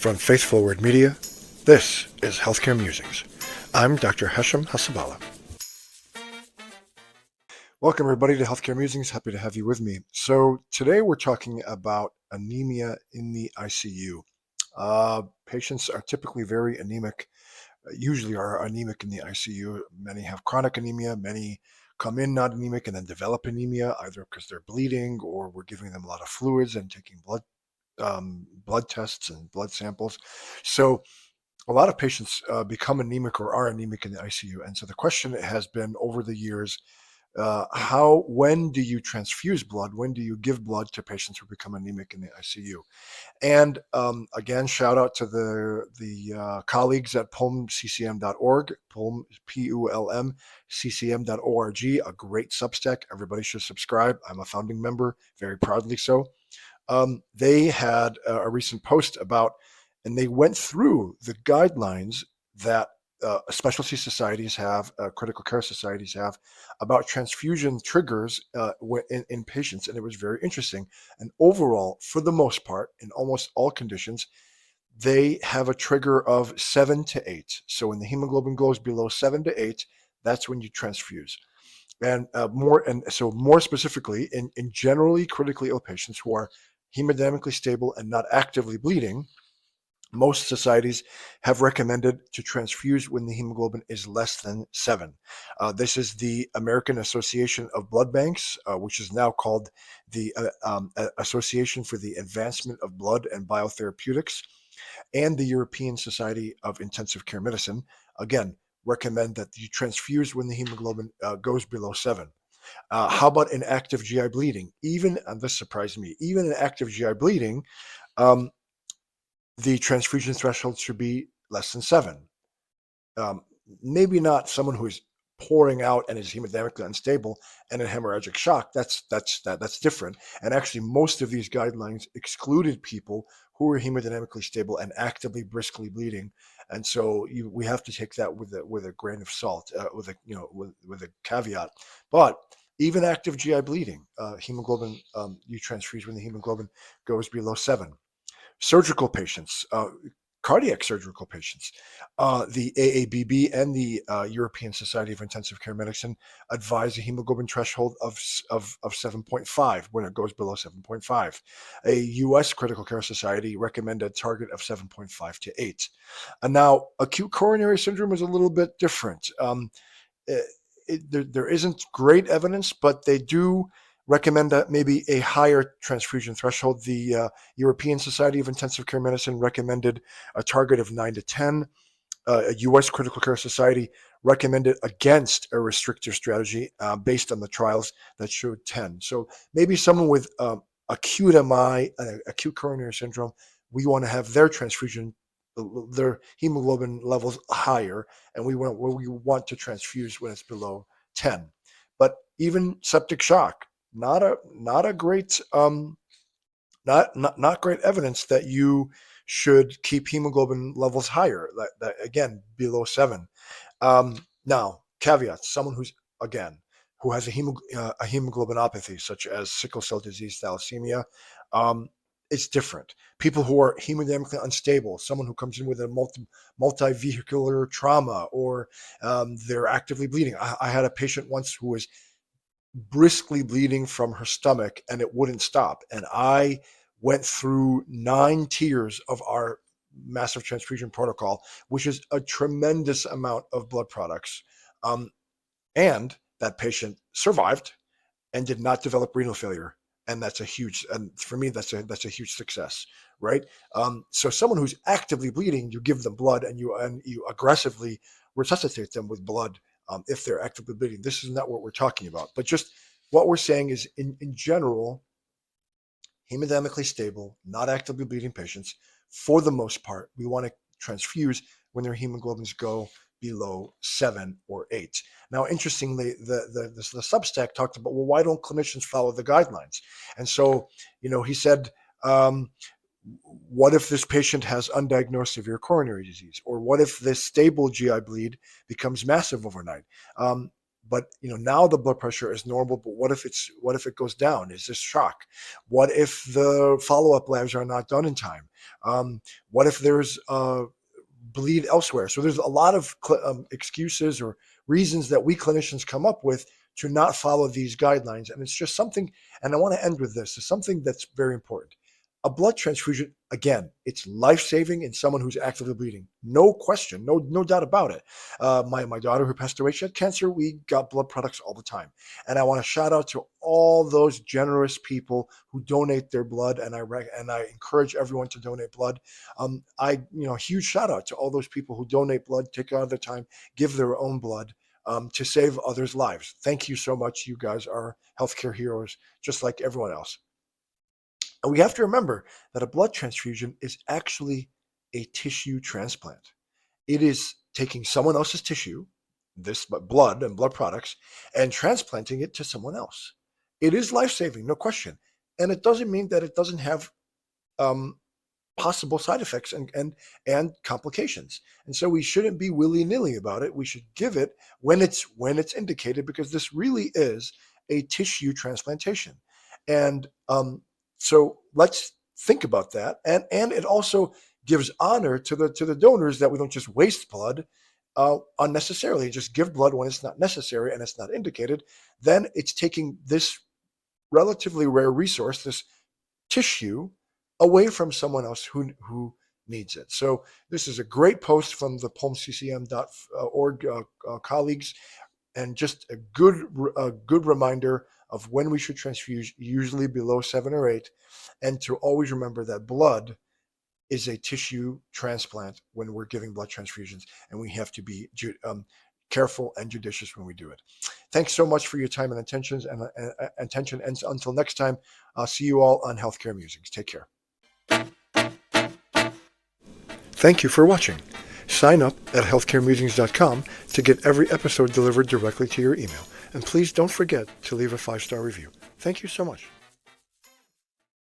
From Faithful Word Media, this is Healthcare Musings. I'm Dr. Hassaballa. Welcome, everybody, to Healthcare Musings. Happy to have you with me. So today we're talking about anemia in the ICU. Patients are typically very anemic, usually are anemic in the ICU. Many have chronic anemia. Many come in not anemic and then develop anemia, either because they're bleeding or we're giving them a lot of fluids and taking blood tests and blood samples. So a lot of patients become anemic or are anemic in the ICU. And so the question has been over the years, when do you transfuse blood? When do you give blood to patients who become anemic in the ICU? And again, shout out to the colleagues at pulmccm.org, Pulm, P-U-L-M, ccm.org, a great Substack. Everybody should subscribe. I'm a founding member, very proudly so. They had a recent post about, and they went through the guidelines that specialty societies have, critical care societies have, about transfusion triggers in patients, and it was very interesting. And overall, for the most part, in almost all conditions, they have a trigger of 7 to 8. So when the hemoglobin goes below 7 to 8, that's when you transfuse. And more specifically, in generally critically ill patients who are hemodynamically stable and not actively bleeding, most societies have recommended to transfuse when the hemoglobin is less than 7. This is the American Association of Blood Banks, which is now called the Association for the Advancement of Blood and Biotherapeutics, and the European Society of Intensive Care Medicine, again, recommend that you transfuse when the hemoglobin goes below 7. How about in active GI bleeding? Even, and this surprised me, even in active GI bleeding, the transfusion threshold should be less than 7. Maybe not someone who is pouring out and is hemodynamically unstable and in hemorrhagic shock. That's different. And actually, most of these guidelines excluded people who were hemodynamically stable and actively briskly bleeding. And so we have to take that with a grain of salt, with a caveat. But even active GI bleeding, hemoglobin, you transfuse when the hemoglobin goes below 7. Surgical patients, cardiac surgical patients, the AABB and the European Society of Intensive Care Medicine advise a hemoglobin threshold of 7.5 when it goes below 7.5. A U.S. Critical Care Society recommended a target of 7.5 to 8. And now, acute coronary syndrome is a little bit different. There isn't great evidence, but they do recommend that maybe a higher transfusion threshold. The European Society of Intensive Care Medicine recommended a target of 9 to 10. A U.S. Critical Care Society recommended against a restrictive strategy based on the trials that showed 10. So maybe someone with acute MI, acute coronary syndrome, we want to have their transfusion, their hemoglobin levels higher, and we want to transfuse when it's below 10. But even septic shock, not great evidence that you should keep hemoglobin levels higher, that again below 7. Now, caveats: someone who has a hemoglobinopathy, such as sickle cell disease, thalassemia, it's different. People who are hemodynamically unstable, someone who comes in with a multi-vehicular trauma, or they're actively bleeding. I had a patient once who was briskly bleeding from her stomach and it wouldn't stop. And I went through 9 tiers of our massive transfusion protocol, which is a tremendous amount of blood products. And that patient survived and did not develop renal failure. And for me, that's a huge success, right? So someone who's actively bleeding, you give them blood and you aggressively resuscitate them with blood. If they're actively bleeding. This is not what we're talking about, but just what we're saying is in general, hemodynamically stable, not actively bleeding patients, for the most part, we want to transfuse when their hemoglobins go below 7 or 8. Now, interestingly, the Substack talked about, well, why don't clinicians follow the guidelines? And so, he said, what if this patient has undiagnosed severe coronary disease? Or what if this stable GI bleed becomes massive overnight? but now the blood pressure is normal, but what if it goes down? Is this shock? What if the follow-up labs are not done in time? What if there's bleed elsewhere? So there's a lot of excuses or reasons that we clinicians come up with to not follow these guidelines. And it's just something, and I want to end with this, is something that's very important. A blood transfusion, again, it's life-saving in someone who's actively bleeding. No question, no doubt about it. My daughter who passed away, she had cancer. We got blood products all the time. And I want to shout out to all those generous people who donate their blood, and I encourage everyone to donate blood. Huge shout out to all those people who donate blood, take out their time, give their own blood to save others' lives. Thank you so much. You guys are healthcare heroes, just like everyone else. And we have to remember that a blood transfusion is actually a tissue transplant. It is taking someone else's tissue, this blood and blood products, and transplanting it to someone else. It is life-saving, no question. And it doesn't mean that it doesn't have possible side effects and complications. And so we shouldn't be willy-nilly about it. We should give it when it's indicated, because this really is a tissue transplantation. And so let's think about that. And it also gives honor to the donors, that we don't just waste blood unnecessarily, just give blood when it's not necessary and it's not indicated. Then it's taking this relatively rare resource, this tissue, away from someone else who needs it. So this is a great post from the pulmcccm.org colleagues, and just a good reminder of when we should transfuse, usually below 7 or 8, and to always remember that blood is a tissue transplant when we're giving blood transfusions, and we have to be careful and judicious when we do it. Thanks so much for your time and attention. And until next time, I'll see you all on Healthcare Musings. Take care. Thank you for watching. Sign up at healthcaremusings.com to get every episode delivered directly to your email. And please don't forget to leave a 5-star review. Thank you so much.